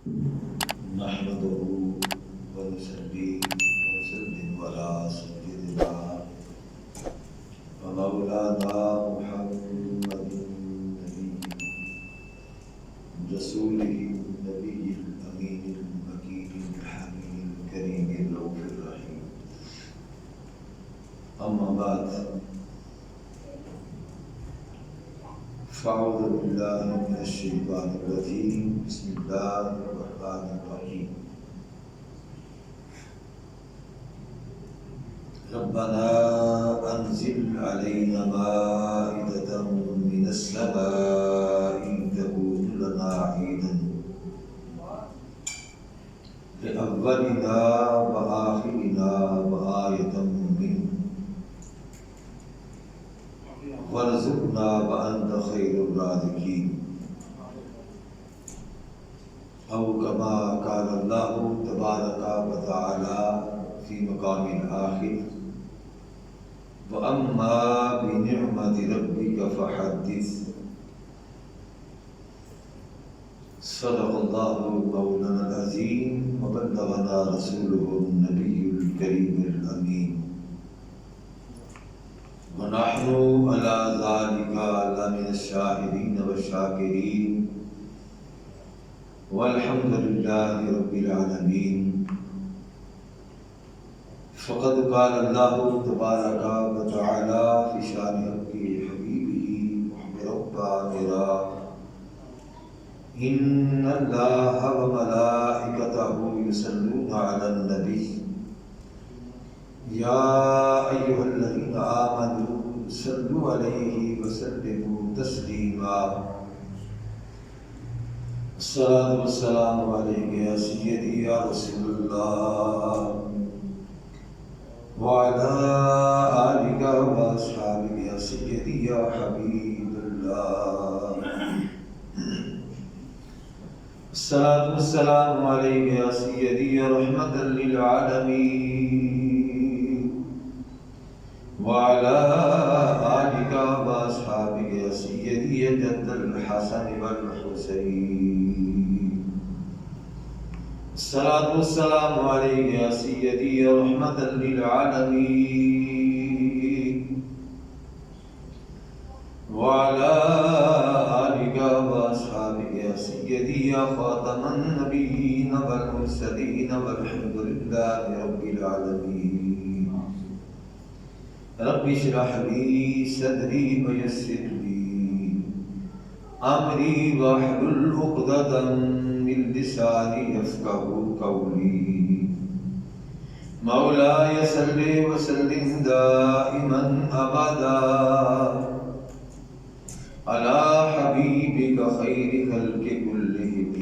نحمده ونصلي ونسلم على سيدنا ومولانا محمد النبي رسوله النبي الأمين المكين الحميد الكريم الرؤوف الرحيم. أما بعد، فأعوذ بالله من الشيطان الرجيم. بسم الله الرحمن الرحيم. ربنا أنزل علينا مائدة من السماء تكون لنا عيدا لأولنا وآخرنا وآية منك وارزقنا وأنت خير الرازقين. أو كما قال الله تبارك وتعالى في مقام آخر: وأما بنعمة ربك فحدث. صدق الله مولانا العظيم وبلغنا رسوله النبي الكريم الأمين، ونحن على ذلك لمن الشاهدين والشاكرين، والحمد لله رب العالمين. فقد قال الله تبارك وتعالى في شان حبيبه مخبرا آمرا: إن الله وملائكته يصلون على النبي يا أيها الذين آمنوا صلوا عليه وسلموا تسليما. الصلاة والسلام عليك يا سيدي يا رسول الله، وعلى آلك وأصحابك يا سيدي يا حبيب الله. الصلاة والسلام عليك يا سيدي يا رحمة للعالمين، وعلى آلك وأصحابك يا سيدي يا جد الحسن والحسين. الصلاة والسلام عليك يا سيدي يا رحمة للعالمين، وعلى آلك وأصحابك يا سيدي يا خاتم النبيين والمرسلين، والحمد لله رب العالمين. رب اشرح لي صدري ويسر لي أمري واحلل عقدة من لساني يفقهوا قولي. مولاي صل وسلم دائما أبدا على حبيبك خير خلق كلهم.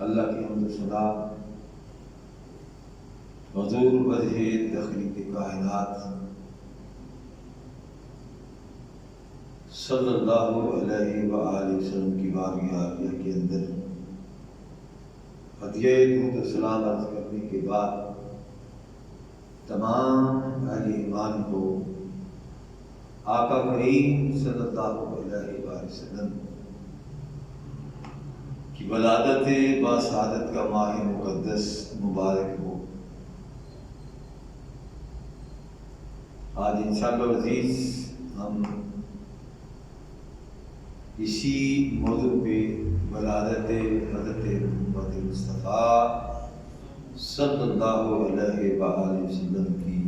اللہ کی حمد و ثنا حضور وجہ تخلیق کائنات صلی اللہ علیہ وآلہ وسلم کی بارگاہ عالیہ کے اندر ہدیہ درود و سلام عرض کرنے کے بعد تمام اہل ایمان کو آقا کریم صلی اللہ علیہ وآلہ وسلم کی ولادت باسعادت کا ماہ مقدس مبارک ہو۔ آج انشاءاللہ عزیز ہم اسی موضوع پہ ولادت حضرت محمد مصطفیٰ صلی اللہ علیہ وآلہ وسلم کی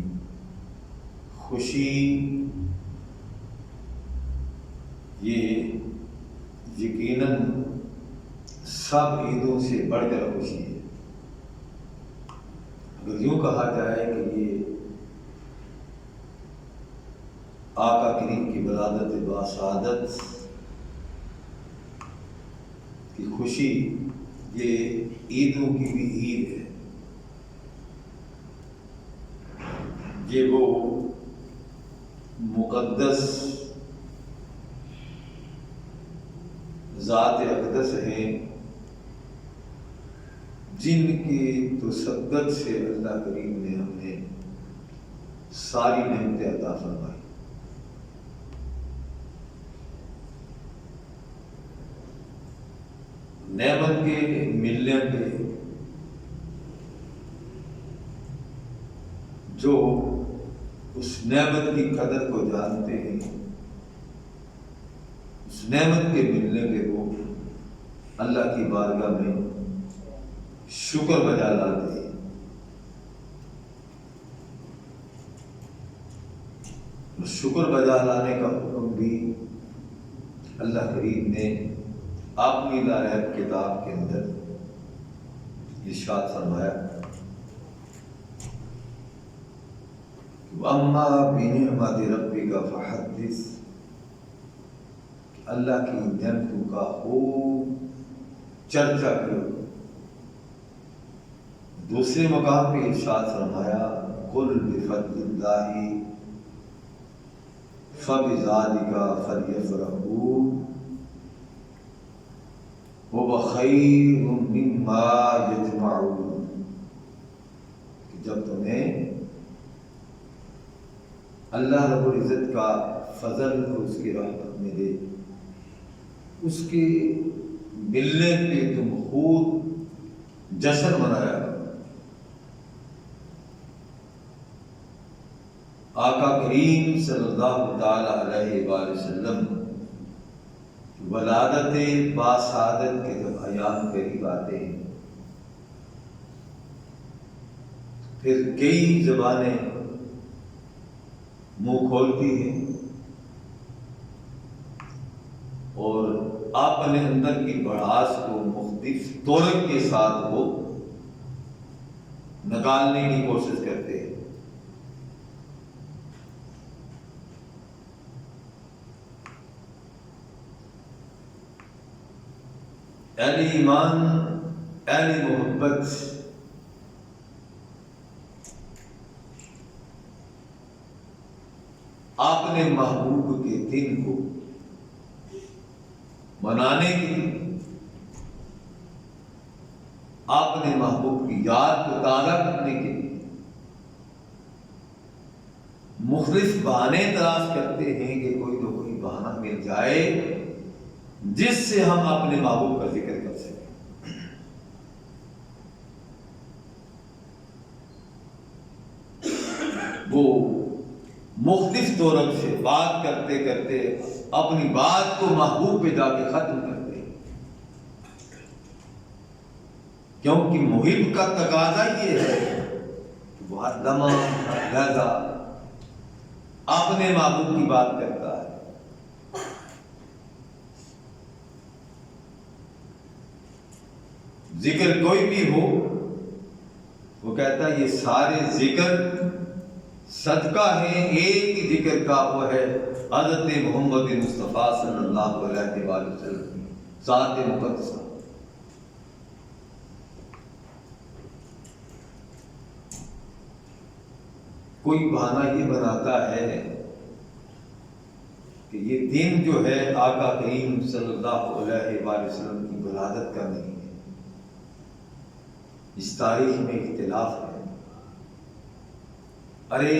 خوشی، یہ یقیناً سب عیدوں سے بڑھ کر خوشی ہے۔ اگر یوں کہا جائے کہ یہ آقا کریم کی ولادت باسعادت کی خوشی یہ عیدوں کی بھی عید ہے، یہ وہ مقدس ذات اقدس ہیں جن کی تسدد سے اللہ کریم نے ہمیں ساری نعمتیں عطا فرمائی۔ نعمت کے ملنے پہ جو اس نعمت کی قدر کو جانتے ہیں، اس نعمت کے ملنے پہ وہ اللہ کی بارگاہ میں شکر بجا لاتے ہیں۔ شکر بجا لانے کا حکم بھی اللہ کریم نے اپنی لا ریب کتاب کے اندر ارشاد فرمایا، وَأَمَّا بِنِعْمَةِ رَبِّكَ فَحَدِّثْ، اللہ کی نعمتوں کا خوب چرچا کرو۔ دوسرے مقام پہ ارشاد فرمایا، قُلْ بِفَضْلِ اللَّهِ فَبِذَلِكَ فَلْيَفْرَحُوا هُوَ خَيْرٌ مِّمَّا يَجْمَعُونَ، کہ جب تمہیں اللہ رب العزت کا فضل اور اس کی رحمت ملے، اس کے ملنے پہ تم خود جشن منایا کرو۔ آقا کریم صلی اللہ تعالی علیہ وآلہ وسلم ولادت باسعادت کے جب ایام قریب آتے ہیں، پھر کئی زبانیں منہ کھولتی ہیں اور اپنے اندر کی بڑاس کو مختلف طرق کے ساتھ وہ نکالنے کی کوشش کرتے ہیں۔ اہل ایمان، اہل محبت اپنے محبوب کے دن کو منانے کے لیے، اپنے محبوب کی یاد کو تازہ کرنے کے لیے مختلف بہانے تلاش کرتے ہیں کہ کوئی نہ کوئی بہانہ مل جائے جس سے ہم اپنے محبوب کا ذکر کر سکیں۔ وہ مختلف طرق سے بات کرتے کرتے اپنی بات کو محبوب پہ جا کے ختم کرتے ہیں، کیونکہ محب کا تقاضا یہ ہے کہ وہ ہر لمحہ ہر لحظہ اپنے محبوب کی بات کرتا ہے۔ ذکر کوئی بھی ہو، وہ کہتا ہے یہ سارے ذکر صدقہ ہے ایک ہی ذکر کا، وہ ہے حضرت محمد مصطفیٰ صلی اللہ علیہ وآلہ وسلم کی ذات مقدسہ۔ کوئی بہانہ یہ بناتا ہے کہ یہ دن جو ہے آقا کریم صلی اللہ علیہ وآلہ وسلم کی ولادت کا نہیں ہے، اس تاریخ میں اختلاف ہے۔ ارے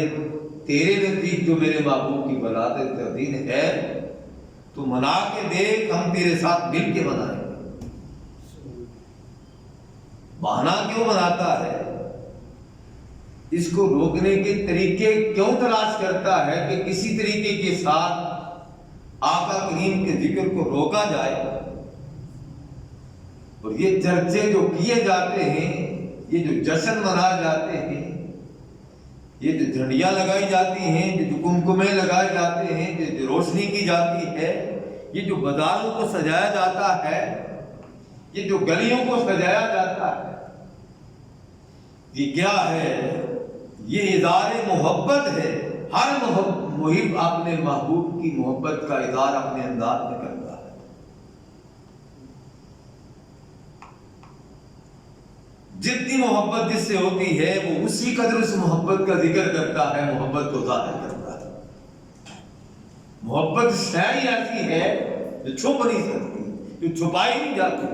تیرے نزدیک جو میرے محبوب کی ولادت کا دن ہے تو منا کے دیکھ، ہم تیرے ساتھ مل کے منائیں گے۔ بہانہ کیوں بناتا ہے؟ اس کو روکنے کے طریقے کیوں تلاش کرتا ہے کہ کسی طریقے کے ساتھ آقا کریم کے ذکر کو روکا جائے؟ اور یہ چرچے جو کیے جاتے ہیں، یہ جو جشن منائے جاتے ہیں، یہ جو جھنڈیاں لگائی جاتی ہیں، جو کمکمے لگائے جاتے ہیں، جو روشنی کی جاتی ہے، یہ جو بازاروں کو سجایا جاتا ہے، یہ جو گلیوں کو سجایا جاتا ہے، یہ کیا ہے؟ یہ اظہار محبت ہے۔ ہر محب اپنے محبوب کی محبت کا اظہار اپنے انداز میں کرتا ہے۔ جتنی محبت جس سے ہوتی ہے وہ اسی قدر اس محبت کا ذکر کرتا ہے، محبت کو ظاہر کرتا ہے۔ محبت شے ایسی ہے جو چھپ نہیں سکتی، جو چھپائی نہیں جاتی،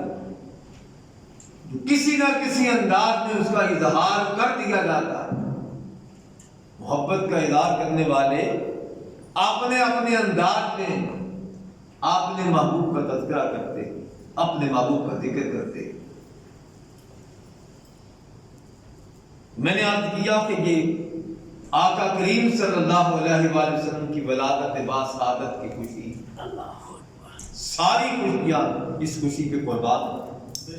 جو کسی نہ کسی انداز میں اس کا اظہار کر دیا جاتا ہے۔ محبت کا اظہار کرنے والے اپنے اپنے انداز میں اپنے محبوب کا تذکرہ کرتے ہیں۔ اپنے محبوب کا ذکر کرتے. میں نے عرض کیا کہ یہ آقا کریم صلی اللہ علیہ وآلہ وسلم کی ولادت باسعادت کی خوشی، ساری خوشیاں اس خوشی پہ قربان ہیں.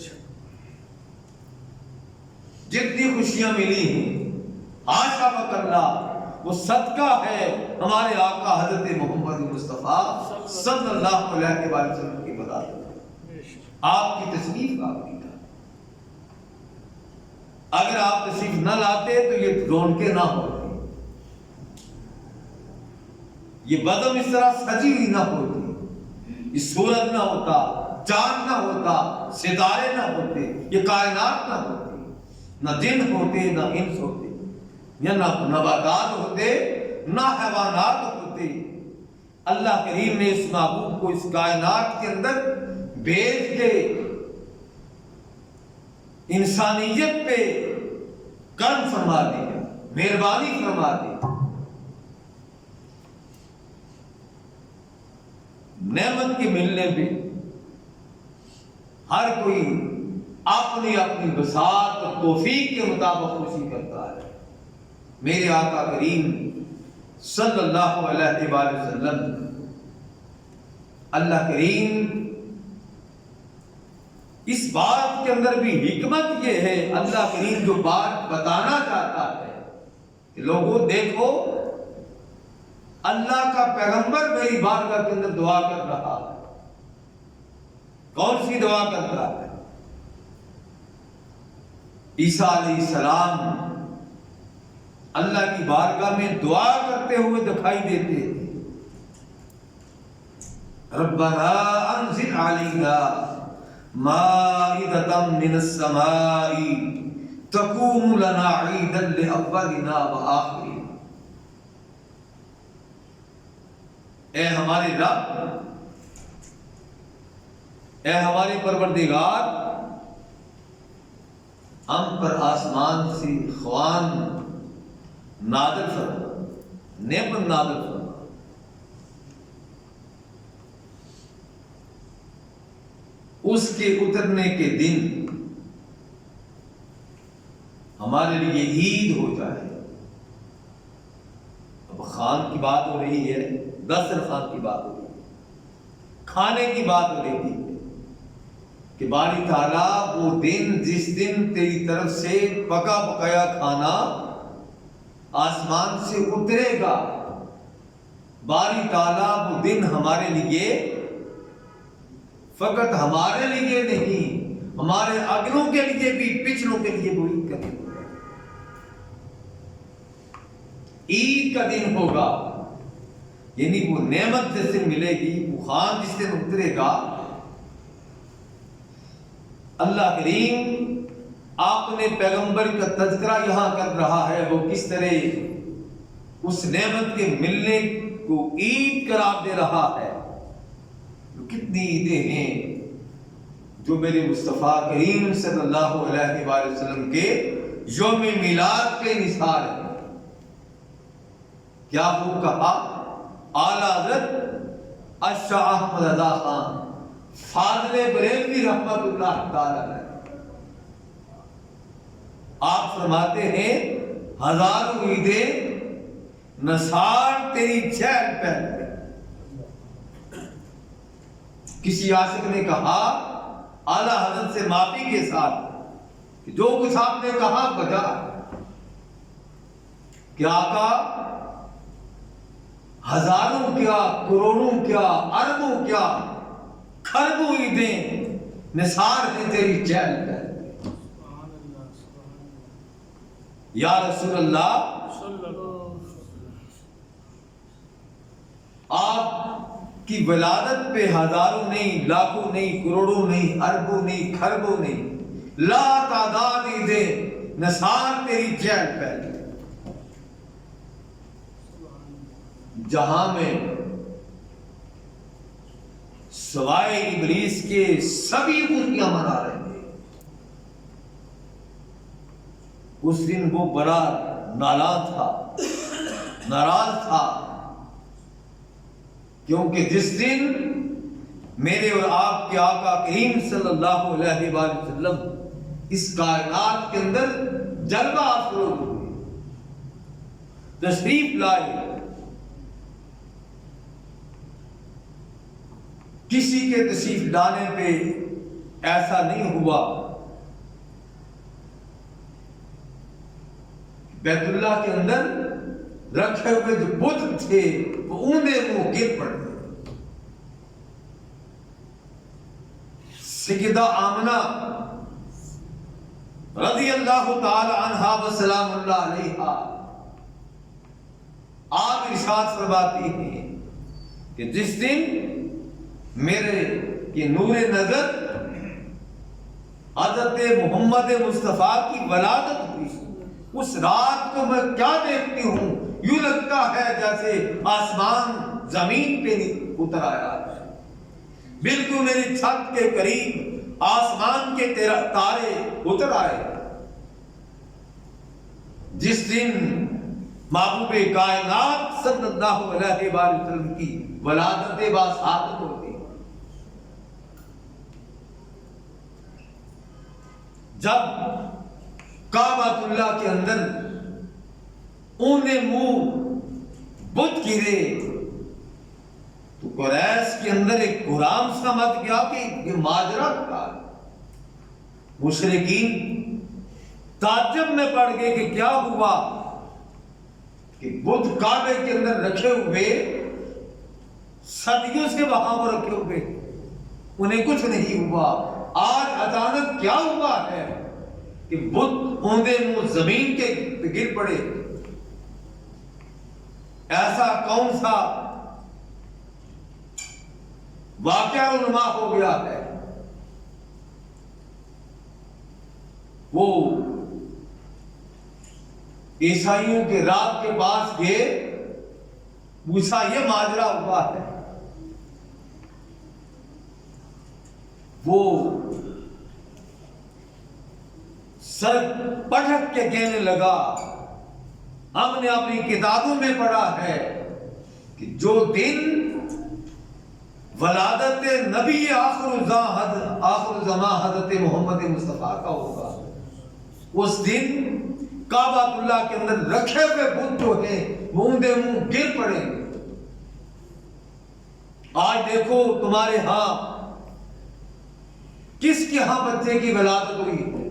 جتنی خوشیاں ملی ہیں آشا وکلا وہ صدقہ ہے ہمارے آقا حضرت محمد مصطفیٰ صلی اللہ علیہ وآلہ وسلم کی ولادت. آپ کی تشریف آپ کی تھا. اگر آپ تشریف نہ لاتے تو یہ رونقیں نہ ہوتی، یہ بدم اس طرح سجی ہوئی نہ ہوتی، یہ سورج نہ ہوتا، چاند نہ ہوتا، ستارے نہ ہوتے، یہ کائنات نہ ہوتی، نہ جن ہوتے نہ انس ہوتے، یا نہ نباتات ہوتے نہ حیوانات ہوتے. اللہ کریم نے اس محبوب کو اس کائنات کے اندر بھیج کے انسانیت پہ کرم فرما دیا، مہربانی فرما دی. نعمت کے ملنے پہ ہر کوئی اپنی اپنی بساط اور توفیق کے مطابق خوشی کرتا ہے. میرے آقا کریم صلی اللہ علیہ وآلہ وسلم، اللہ کریم اس بات کے اندر بھی حکمت یہ ہے، اللہ کریم جو بات بتانا چاہتا ہے کہ لوگوں دیکھو اللہ کا پیغمبر میری بارگاہ کے اندر دعا کر رہا ہے. کون سی دعا کر رہا ہے؟ عیسیٰ علیہ السلام اللہ کی بارگاہ میں دعا کرتے ہوئے دکھائی دیتے تھے. ربنا انزل علینا مائدۃ من السماء تکون لنا عیدا لاولنا وآخرنا. اے ہمارے رب، اے ہمارے پروردگار، ہم پر آسمان سے خوان نازل فرما، نعمت نازل فرما. اس کے اترنے کے دن ہمارے لیے عید ہو جائے. اب خان کی بات ہو رہی ہے، دسترخوان کی بات ہو رہی ہے، کھانے کی بات ہو رہی ہے کہ باری تعالیٰ وہ دن جس دن تیری طرف سے پکا پکایا کھانا آسمان سے اترے گا، باری تعالیٰ وہ دن ہمارے لیے، فقط ہمارے لیے نہیں، ہمارے اگلوں کے لیے بھی، پچھلوں کے لیے وہ عید کا دن ہوگا. عید کا دن ہوگا، یعنی وہ نعمت جس دن ملے گی، وہ خوان جس دن اترے گا. اللہ کریم اپنے پیغمبر کا تذکرہ یہاں کر رہا ہے، وہ کس طرح اس نعمت کے ملنے کو عید قرار دے رہا ہے. کتنی عیدیں ہیں جو میرے مصطفیٰ کریم صلی اللہ علیہ وآلہ وسلم کے یوم میلاد کے نثار ہیں. کیا خوب کہا اعلیٰ حضرت اشاہ احمد رضا خان فاضل بریلوی رحمت اللہ تعالی علیہ، آپ فرماتے ہیں ہزاروں عیدیں نثار تیری چہل پہل پہ. کسی عاشق نے کہا اعلیٰ حضرت سے معافی کے ساتھ کہ جو کچھ آپ نے کہا بجا کہ آقا ہزاروں کیا، کروڑوں کیا، اربوں کیا، خربوں عیدیں نثار ہے تیری چہل پہل. یا رسول اللہ، آپ کی ولادت پہ ہزاروں نہیں، لاکھوں نہیں، کروڑوں نہیں، اربوں نہیں، خربوں نہیں، لا تعداد عیدیں نثار تیری چہل پہل. جہاں میں سوائے ابلیس کے سبھی خوشیاں منا رہے تھے، اس دن وہ بڑا نالاں تھا، ناراض تھا، کیونکہ جس دن میرے اور آپ کے آقا کریم صلی اللہ علیہ وآلہ وسلم اس کائنات کے اندر جلوہ افروز ہوئے، تشریف لائے۔ کسی کے تشریف لانے پہ ایسا نہیں ہوا بیت اللہ کے اندر رکھے ہوئے جو بت تھے وہ اوندے منہ گر پڑے۔ سیدہ آمنہ رضی اللہ تعالی عنہا و سلام اللہ علیہا آپ ارشاد فرماتی ہیں کہ جس دن میرے یہ نور نظر حضرت محمد مصطفیٰ کی ولادت ہوئی، اس رات کو میں کیا دیکھتی ہوں، یوں لگتا ہے جیسے آسمان زمین پہ اتر آیا ہے، بالکل میری چھت کے قریب آسمان کے تارے اتر آئے۔ جس دن محبوب کائنات صلی اللہ علیہ وآلہ وسلم کی ولادت باسعادت ہوتی، جب کعبۃ اللہ کے اندر اونے منہ بت گرے تو قریش کے اندر ایک قرآن سمجھ گیا کہ یہ ماجرا کا، مشرکین تعجب میں پڑ گئے کہ کیا ہوا کہ بت کعبے کے اندر رکھے ہوئے صدیوں سے وہاں پر رکھے ہوئے انہیں کچھ نہیں ہوا، آج اچانک کیا ہوا ہے کہ بت اوندے منہ زمین کے گر پڑے؟ ایسا کون سا واقعہ رونما ہو گیا ہے؟ وہ عیسائیوں کے رات کے پاس گئے، پوچھا یہ ماجرا ہوا ہے، وہ سر پٹک کے کہنے لگا ہم نے اپنی کتابوں میں پڑھا ہے کہ جو دن ولادت نبی آخر زمان حضرت محمد مصطفیٰ کا ہوگا، اس دن کعبۃ اللہ کے اندر رکھے ہوئے بت جو ہیں وہ اوندے منہ گر پڑیں گے۔ آج دیکھو تمہارے ہاں کس کے ہاں بچے کی ولادت ہوئی ہے،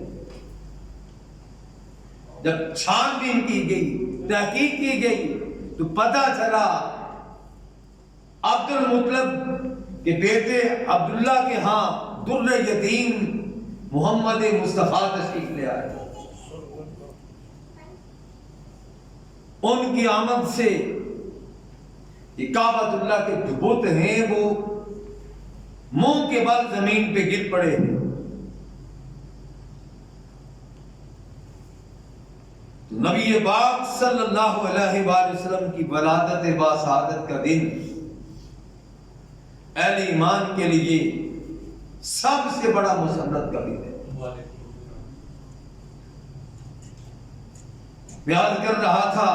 جب چھان بین کی گئی، تحقیق کی گئی تو پتہ چلا عبد المطلب کے بیٹے عبداللہ کے ہاں در یتیم محمد مصطفیٰ تشریف لے آئے۔ ان کی آمد سے یہ کعبۃ اللہ کے جو بت ہیں وہ منہ کے بل زمین پہ گر پڑے ہیں۔ تو نبی پاک صلی اللہ علیہ وآلہ وسلم کی ولادت باسعادت کا دن اہل ایمان کے لیے سب سے بڑا مسرت کا دن ہے۔ میں عرض کر رہا تھا،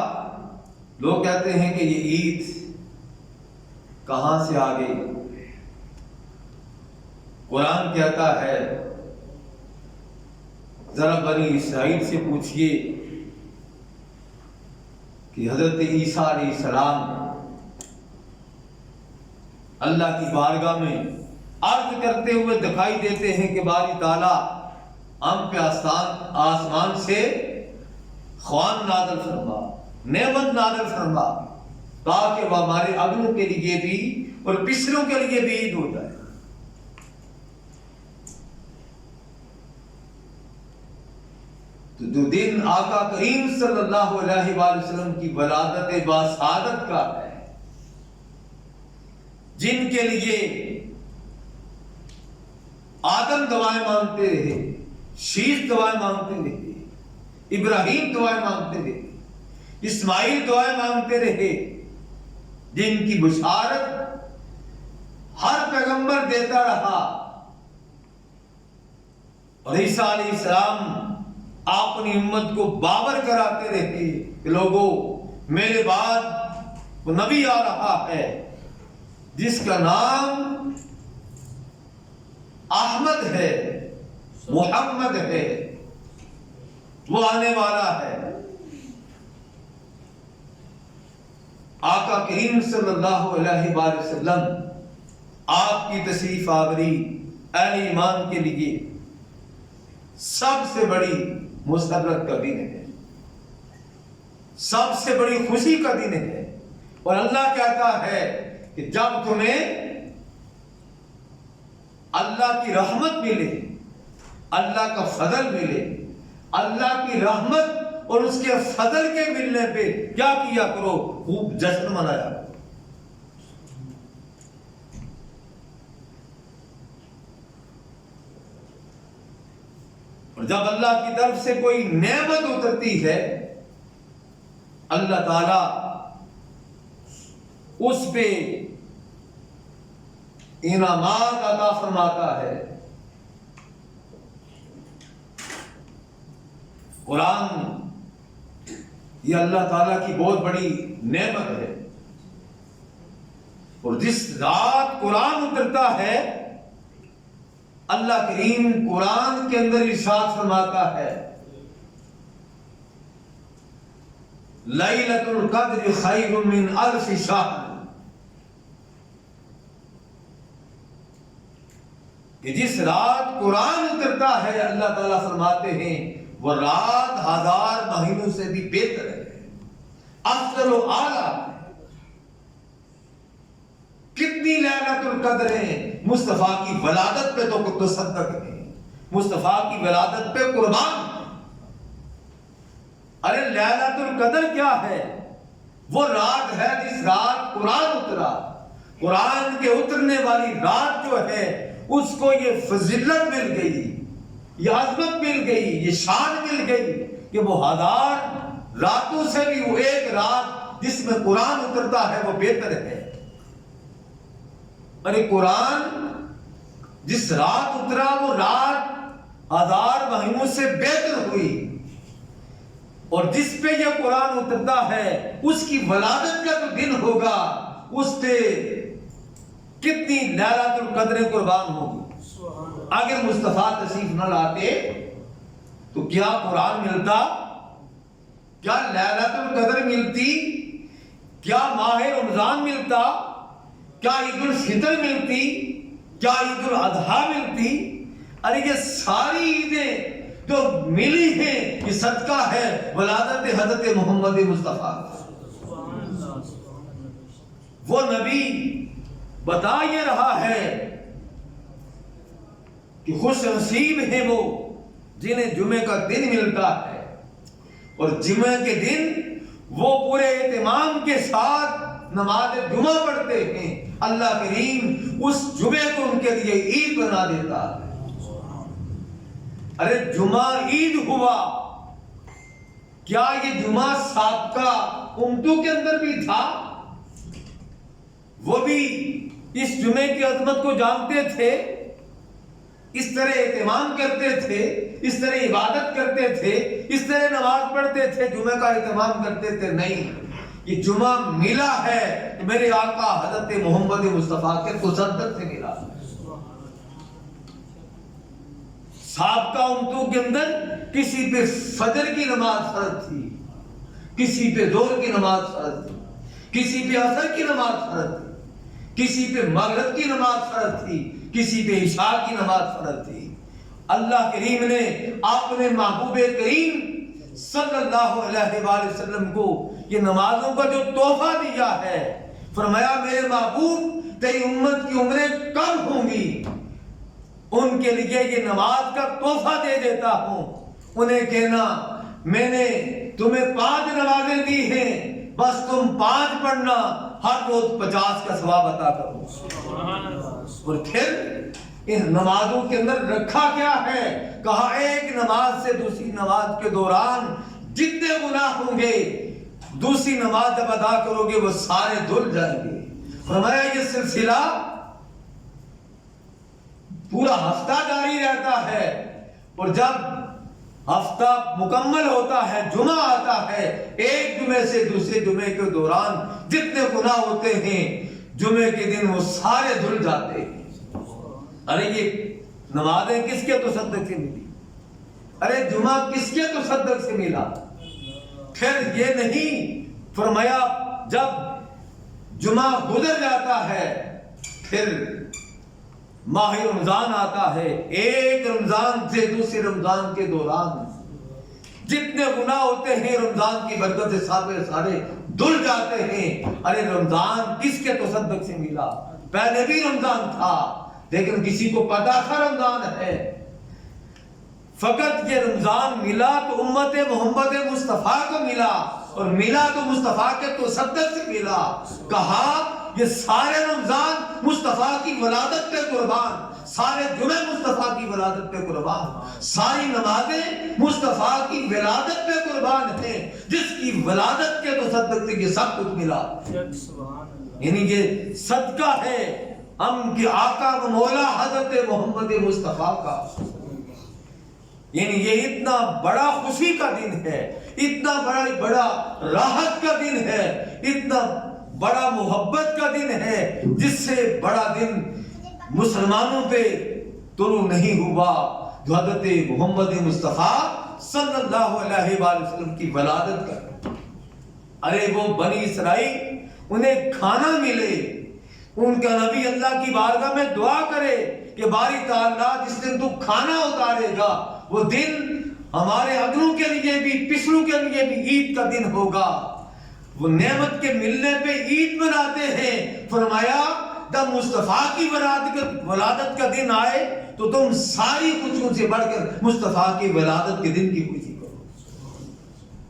لوگ کہتے ہیں کہ یہ عید کہاں سے آ گئی؟ قرآن کہتا ہے ذرا بنی اسرائیل سے پوچھئے کہ حضرت عیسیٰ علیہ السلام اللہ کی بارگاہ میں عرض کرتے ہوئے دکھائی دیتے ہیں کہ باری تعالیٰ ہم پہ آسمان سے خوان نازل فرما، نعمت نازل فرما، تاکہ وہ ہمارے اگلوں کے لیے بھی اور پچھلوں کے لیے بھی عید ہو جائے۔ تو جو دن آقا کریم صلی اللہ علیہ وآلہ وسلم کی ولادت باسعادت کا ہے، جن کے لیے آدم دعائیں مانگتے رہے، شیش دعائیں مانگتے رہے، ابراہیم دعائیں مانگتے رہے، اسماعیل دعائیں مانگتے رہے، جن کی بشارت ہر پیغمبر دیتا رہا، اور عیسیٰ علیہ السلام اپنی امت کو باور کراتے رہتے کہ لوگوں میرے بعد وہ نبی آ رہا ہے جس کا نام احمد ہے، محمد ہے، وہ آنے والا ہے۔ آقا کریم صلی اللہ علیہ وآلہ وسلم آپ کی تشریف آوری اہل ایمان کے لیے سب سے بڑی مسرت کا دن ہے، سب سے بڑی خوشی کا دن ہے۔ اور اللہ کہتا ہے کہ جب تمہیں اللہ کی رحمت ملے، اللہ کا فضل ملے، اللہ کی رحمت اور اس کے فضل کے ملنے پہ کیا کیا کرو؟ خوب جشن منایا کرو۔ اور جب اللہ کی طرف سے کوئی نعمت اترتی ہے، اللہ تعالی اس پہ انعامات عطا فرماتا ہے۔ قرآن یہ اللہ تعالیٰ کی بہت بڑی نعمت ہے، اور جس رات قرآن اترتا ہے، اللہ کریم قرآن کے اندر ارشاد فرماتا ہے لیلۃ القدر خیر من الف شہر، کہ جس رات قرآن اترتا ہے اللہ تعالیٰ فرماتے ہیں وہ رات 1000 مہینوں سے بھی بہتر ہے، افضل و اعلیٰ ہے۔ کتنی لیلۃ القدر ہے؟ مصطفیٰ کی ولادت پہ تو تصدق ہے، مصطفیٰ کی ولادت پہ قربان ہے۔ ارے لیلۃ القدر کیا ہے؟ وہ رات ہے جس رات قرآن اترا۔ قرآن کے اترنے والی رات جو ہے اس کو یہ فضیلت مل گئی، یہ عظمت مل گئی، یہ شان مل گئی کہ وہ 1000 راتوں سے بھی وہ ایک رات جس میں قرآن اترتا ہے وہ بہتر ہے۔ ارے قرآن جس رات اترا وہ رات 1000 مہینوں سے بہتر ہوئی، اور جس پہ یہ قرآن اترتا ہے اس کی ولادت کا جو دن ہوگا اس پہ کتنی لیلۃ القدر قربان ہوگی۔ اگر مصطفیٰ تشریف نہ لاتے تو کیا قرآن ملتا؟ کیا لیلۃ القدر ملتی؟ کیا ماہ رمضان ملتا؟ کیا عید الفطر ملتی؟ کیا عید الاضحیٰ ملتی؟ ارے یہ ساری عیدیں جو ملی ہیں یہ صدقہ ہے ولادت حضرت محمد مصطفیٰ۔ وہ نبی بتا یہ رہا ہے کہ خوش نصیب ہیں وہ جنہیں جمعے کا دن ملتا ہے، اور جمعے کے دن وہ پورے اہتمام کے ساتھ نماز جمعہ پڑھتے ہیں۔ اللہ کریم اس جمعے کو ان کے لیے عید بنا دیتا ہے۔ ارے جمعہ عید ہوا، کیا یہ جمعہ سابقہ امتوں کے اندر بھی تھا؟ وہ بھی اس جمعے کی عظمت کو جانتے تھے، اس طرح اہتمام کرتے تھے، اس طرح عبادت کرتے تھے، اس طرح نماز پڑھتے تھے، جمعے کا اہتمام کرتے تھے؟ نہیں، یہ جمعہ ملا ہے کہ میرے آقا حضرت محمد مصطفیٰ کے تصدق سے ملا۔ سابقہ امتوں کے اندر کسی پہ فجر کی نماز فرض تھی، کسی پہ ظہر کی نماز فرض تھی، کسی پہ عصر کی نماز فرض تھی، کسی پہ مغرب کی نماز فرض تھی، کسی پہ عشاء کی نماز فرض تھی۔ اللہ کریم نے اپنے محبوب کریم صلی اللہ علیہ وآلہ وسلم کو یہ نمازوں کا جو تحفہ دیا ہے، فرمایا میرے محبوب تیری امت کی عمریں کم ہوں گی، ان کے لیے یہ نماز کا تحفہ دے دیتا ہوں۔ انہیں کہنا میں نے تمہیں 5 نمازیں دی ہیں، بس تم 5 پڑھنا، ہر روز 50 کا ثواب عطا کروں۔ اور پھر ان نمازوں کے اندر رکھا کیا ہے؟ کہا ایک نماز سے دوسری نماز کے دوران جتنے گناہ ہوں گے دوسری نماز جب ادا کرو گے وہ سارے دھل جائیں گے۔ فرمایا یہ سلسلہ پورا ہفتہ جاری رہتا ہے، اور جب ہفتہ مکمل ہوتا ہے، جمعہ آتا ہے، ایک جمعے سے دوسرے جمعے کے دوران جتنے گناہ ہوتے ہیں جمعے کے دن وہ سارے دھل جاتے ہیں۔ ارے یہ نمازیں کس کے تصدق سے ملی؟ ارے جمعہ کس کے تصدق سے ملا؟ پھر یہ نہیں فرمایا جب جمعہ گزر جاتا ہے پھر ماہ رمضان آتا ہے، ایک رمضان سے دوسرے رمضان کے دوران جتنے گناہ ہوتے ہیں رمضان کی برکت سے سارے دھل جاتے ہیں۔ ارے رمضان کس کے تصدق سے ملا؟ پہلے بھی رمضان تھا لیکن کسی کو پتا تھا رمضان ہے، فقط یہ رمضان ملا تو امت محمد مصطفیٰ کو ملا، اور ملا تو مصطفیٰ کے تصدق سے ملا۔ کہا یہ سارے رمضان مصطفیٰ کی ولادت پہ قربان، سارے جمعے مصطفیٰ کی ولادت پہ قربان، ساری نمازیں مصطفیٰ کی ولادت پہ قربان ہیں، جس کی ولادت کے تصدق سے یہ سب کچھ ملا۔ یعنی یہ صدقہ ہے ہم کے آقا و مولا حضرت محمد مصطفیٰ کا۔ یعنی یہ اتنا بڑا خوشی کا دن ہے، اتنا بڑا راحت کا دن ہے، اتنا بڑا محبت کا دن ہے، جس سے بڑا دن مسلمانوں پہ طلوع نہیں ہوا جو حضرت محمد مصطفیٰ صلی اللہ علیہ وآلہ وسلم کی ولادت کا۔ ارے وہ بنی اسرائیل انہیں کھانا ملے، ان کا نبی اللہ کی بارگاہ میں دعا کرے کہ باری تعالیٰ جس دن تو کھانا اتارے گا وہ دن ہمارے اگلوں کے لیے بھی پچھلوں کے لیے بھی عید کا دن ہوگا۔ وہ نعمت کے ملنے پہ عید مناتے ہیں۔ فرمایا جب مصطفیٰ کی ولادت کا دن آئے تو تم ساری خوشیوں سے بڑھ کر مصطفیٰ کی ولادت کے دن کی خوشی کرو،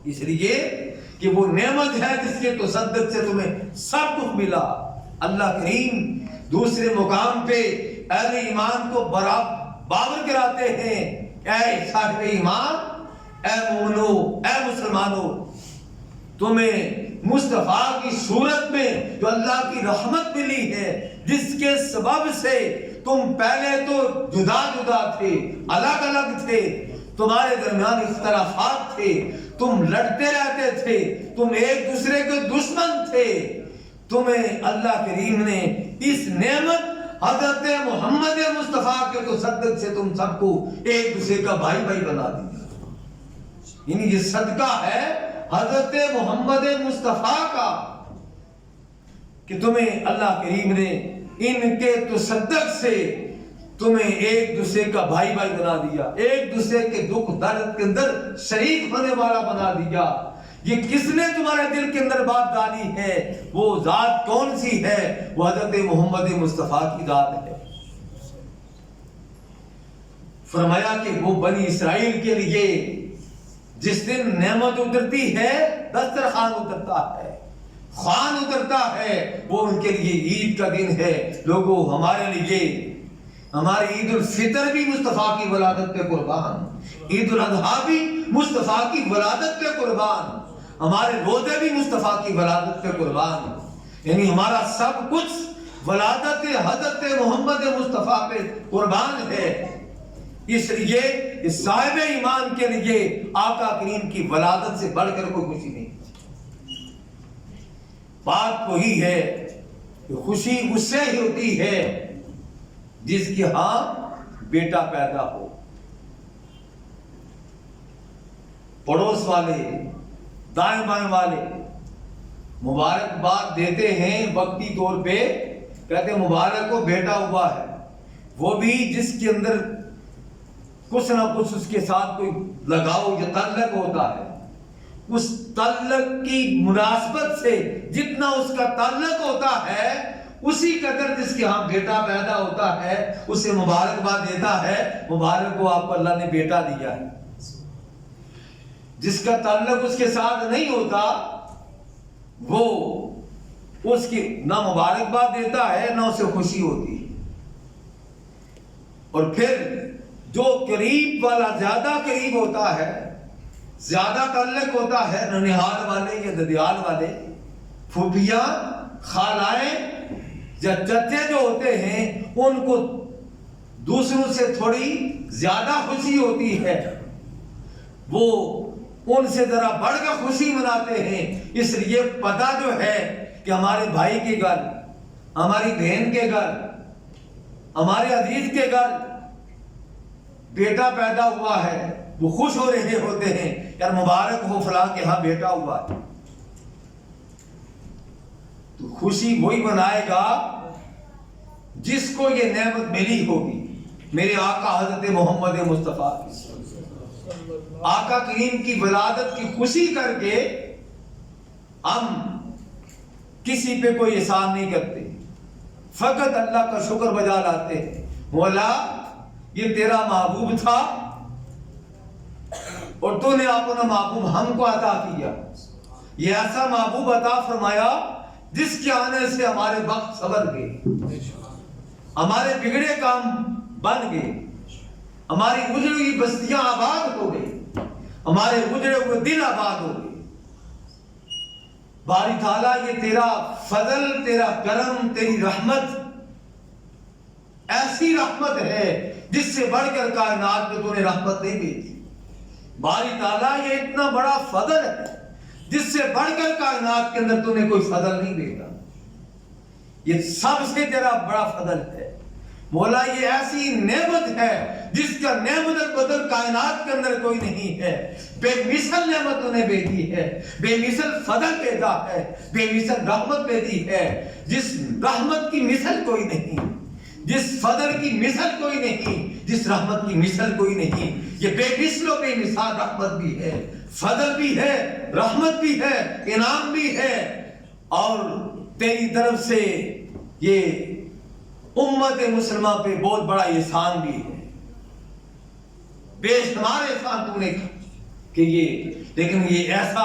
اس لیے کہ وہ نعمت ہے جس کے تصدق سے تمہیں سب کچھ ملا۔ اللہ کریم دوسرے مقام پہ اہل ایمان کو باور کراتے ہیں، اے صاحب ایمان، اے مومنو، اے مسلمانو، تمہیں مصطفیٰ کی صورت میں جو اللہ کی رحمت ملی ہے، جس کے سبب سے تم پہلے تو جدا جدا تھے، الگ الگ تھے، تمہارے درمیان اختلافات تھے، تم لڑتے رہتے تھے، تم ایک دوسرے کے دشمن تھے، تمہیں اللہ کریم نے اس نعمت حضرت محمد مصطفیٰ کے تصدق سے تم سب کو ایک دوسرے کا بھائی بھائی بنا دیا۔ یعنی یہ صدقہ ہے حضرت محمد مصطفیٰ کا کہ تمہیں اللہ کریم نے ان کے تصدق سے تمہیں ایک دوسرے کا بھائی بھائی بنا دیا، ایک دوسرے کے دکھ درد کے اندر شریک ہونے والا بنا دیا۔ یہ کس نے تمہارے دل کے اندر بات ڈالی ہے؟ وہ ذات کون سی ہے؟ وہ حضرت محمد مصطفیٰ کی ذات ہے۔ فرمایا کہ وہ بنی اسرائیل کے لیے جس دن نعمت اترتی ہے، دسترخوان اترتا ہے، خوان اترتا ہے، وہ ان کے لیے عید کا دن ہے۔ لوگوں ہمارے لیے ہماری عید الفطر بھی مصطفیٰ کی ولادت پہ قربان، عید الاضحیٰ بھی مصطفیٰ کی ولادت پہ قربان، ہمارے روزے بھی مصطفیٰ کی ولادت پہ قربان۔ یعنی ہمارا سب کچھ ولادت حضرت محمد مصطفیٰ پہ قربان ہے۔ اس لیے اس صاحب ایمان کے لیے آقا کریم کی ولادت سے بڑھ کر کوئی خوشی نہیں۔ بات وہی ہے کہ خوشی اس سے ہی ہوتی ہے جس کے ہاں بیٹا پیدا ہو۔ پڑوس والے، دائیں بائیں والے مبارکباد دیتے ہیں وقتی طور پہ، کہتے ہیں مبارک ہو بیٹا ہوا ہے۔ وہ بھی جس کے اندر کچھ نہ کچھ اس کے ساتھ کوئی لگاؤ یا تعلق ہوتا ہے، اس تعلق کی مناسبت سے جتنا اس کا تعلق ہوتا ہے اسی قدر جس کے ہاں بیٹا پیدا ہوتا ہے اسے مبارکباد دیتا ہے، مبارک ہو آپ کو اللہ نے بیٹا دیا ہے۔ جس کا تعلق اس کے ساتھ نہیں ہوتا وہ اس کی نہ مبارکباد دیتا ہے نہ اسے خوشی ہوتی ہے۔ اور پھر جو قریب والا زیادہ قریب ہوتا ہے، زیادہ تعلق ہوتا ہے، ننیہال والے یا ددیال والے، پھوپھیاں، خالائیں یا چچے جو ہوتے ہیں، ان کو دوسروں سے تھوڑی زیادہ خوشی ہوتی ہے، وہ ان سے ذرا بڑھ کر خوشی مناتے ہیں۔ اس لیے پتہ جو ہے کہ ہمارے بھائی کے گھر، ہماری بہن کے گھر، ہمارے عزیز کے گھر بیٹا پیدا ہوا ہے وہ خوش ہو رہے ہوتے ہیں، یار مبارک ہو فلاں کے ہاں بیٹا ہوا ہے. تو خوشی وہی منائے گا جس کو یہ نعمت ملی ہوگی. میرے آقا حضرت محمد مصطفیٰ آقا کریم کی ولادت کی خوشی کر کے ہم کسی پہ کوئی احسان نہیں کرتے، فقط اللہ کا شکر بجا لاتے ہیں. مولا یہ تیرا محبوب تھا اور تو نے اپنا محبوب ہم کو عطا کیا. یہ ایسا محبوب عطا فرمایا جس کے آنے سے ہمارے وقت سنور گئے، ہمارے بگڑے کام بن گئے، ہماری اجڑی ہوئی بستیاں آباد ہو گئی، ہمارے اجڑے ہوئے دل آباد ہو گئے. باری تعالیٰ یہ تیرا فضل، تیرا کرم، تیری رحمت ایسی رحمت ہے جس سے بڑھ کر کائنات میں تو نے رحمت نہیں بھیجی. باری تعالیٰ یہ اتنا بڑا فضل ہے جس سے بڑھ کر کائنات کے اندر تو نے کوئی فضل نہیں بھیجا. یہ سب سے تیرا بڑا فضل ہے مولا. یہ ایسی نعمت ہے جس کا نعمت البدل کائنات کے اندر کوئی نہیں ہے. بے مثل نعمت انہیں بھیجی ہے، بے مثل فضل بھیجا ہے، بے مثل رحمت بھیجی ہے جس رحمت کی مثل کوئی نہیں، جس فضل کی مثل کوئی نہیں، جس رحمت کی مثل کوئی نہیں. یہ بے مثل و بے مثال رحمت بھی ہے، فضل بھی ہے، رحمت بھی ہے، انعام بھی ہے، اور تیری طرف سے یہ امت مسلمہ پہ بہت بڑا احسان بھی ہے. بے شمار احسان تو نے کہ یہ، لیکن یہ ایسا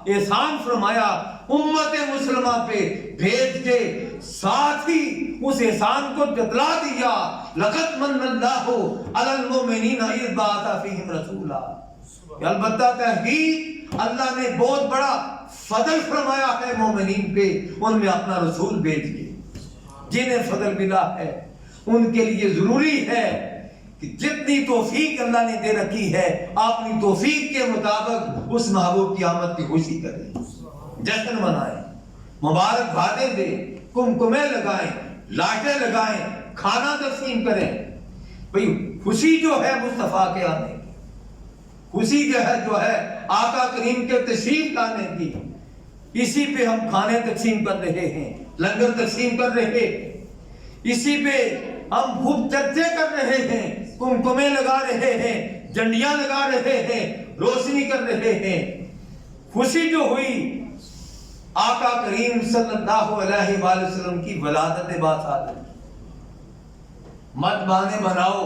احسان فرمایا امت مسلمہ پہ بھیج کے ساتھ ہی اس احسان کو جتلا دیا. لقد من اللہ علی المؤمنین اذ بعث فیہم رسولا. البتہ تحقیق اللہ نے بہت بڑا فضل فرمایا ہے مومنین پہ، ان میں اپنا رسول بھیج کے. جنہیں فضل ملا ہے ان کے لیے ضروری ہے کہ جتنی توفیق اللہ نے دے رکھی ہے اپنی توفیق کے مطابق اس محبوب کی آمد کی خوشی کریں، جشن منائیں، مبارک بادیں دیں، کمکمے لگائیں، لاٹیں لگائیں، کھانا تقسیم کریں. بھئی خوشی جو ہے مصطفیٰ کے آنے کی، خوشی جو ہے آقا کریم کے تشریف لانے کی، اسی پہ ہم کھانے تقسیم کر رہے ہیں، لنگر تقسیم کر رہے ہیں، اسی پہ ہم خوب چرچے کر رہے ہیں، کمکمے لگا رہے ہیں، جھنڈیاں لگا رہے ہیں، روشنی کر رہے ہیں. خوشی جو ہوئی آقا کریم صلی اللہ علیہ وآلہ وسلم کی ولادت باصادت. مت بانے بناؤ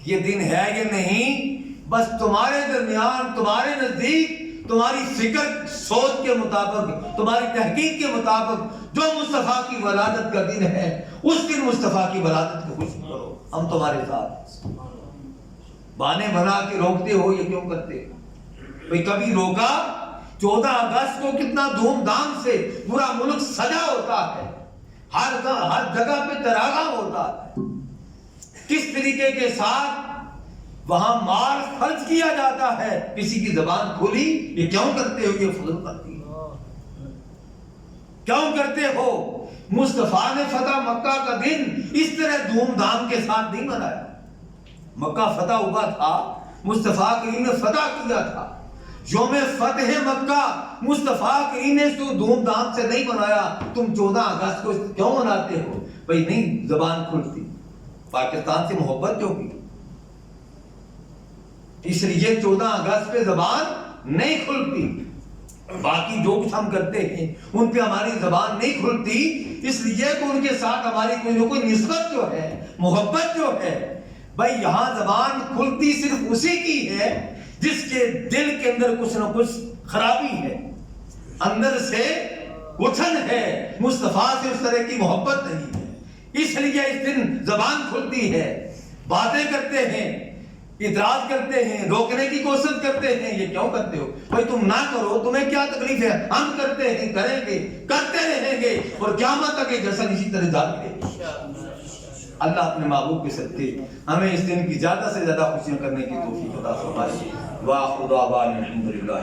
یہ دن ہے یہ نہیں، بس تمہارے درمیان، تمہارے نزدیک، تمہاری فکر سوچ کے مطابق، تمہاری تحقیق کے مطابق جو مصطفیٰ کی ولادت کا دن ہے اس دن مصطفیٰ کی ولادت کی خوشی کرو. ہم تمہارے ساتھ. بانے بنا کے روکتے ہو یہ کیوں کرتے ہو؟ بھئی کبھی روکا 14 اگست کو کتنا دھوم دھام سے پورا ملک سجا ہوتا ہے، ہر جگہ پہ چراغاں ہوتا ہے، کس طریقے کے ساتھ وہاں مال خرچ کیا جاتا ہے. کسی کی زبان کھلی یہ کیوں کرتے ہو؟ یہ فضل کرتی ہے. کیوں کرتے ہو؟ مصطفیٰ نے فتح مکہ کا دن اس طرح دھوم دھام کے ساتھ نہیں منایا. مکہ فتح ہوا تھا، مصطفیٰ کریم نے فتح کیا تھا. یوم فتح مکہ مصطفیٰ کریم نے تو دھوم دھام سے نہیں منایا. تم 14 اگست کو کیوں مناتے ہو؟ بھئی نہیں زبان کھلتی، پاکستان سے محبت جو کی، اس لیے 14 اگست پہ زبان نہیں کھلتی. باقی جو کچھ ہم کرتے ہیں ان پہ ہماری زبان نہیں کھلتی، اس لیے کہ ان کے ساتھ ہماری کوئی نہ کوئی نسبت جو ہے، محبت جو ہے. بھائی یہاں زبان کھلتی صرف اسی کی ہے جس کے دل کے اندر کچھ نہ کچھ خرابی ہے، اندر سے اٹھن ہے، مصطفیٰ سے اس طرح کی محبت نہیں ہے. اس لیے اس دن زبان کھلتی ہے، باتیں کرتے ہیں، اعتراض کرتے ہیں، روکنے کی کوشش کرتے ہیں. یہ کیوں کرتے ہو؟ بھائی تم نہ کرو، تمہیں کیا تکلیف ہے؟ ہم کرتے ہیں، کریں گے، کرتے رہیں گے اور قیامت تک یہ جشن اسی طرح جاری رہے گا. اللہ اپنے محبوب کے صدقے ہمیں اس دن کی زیادہ سے زیادہ خوشیاں کرنے کی توفیق عطا فرمائے. وآخر دعوانا الحمدللہ.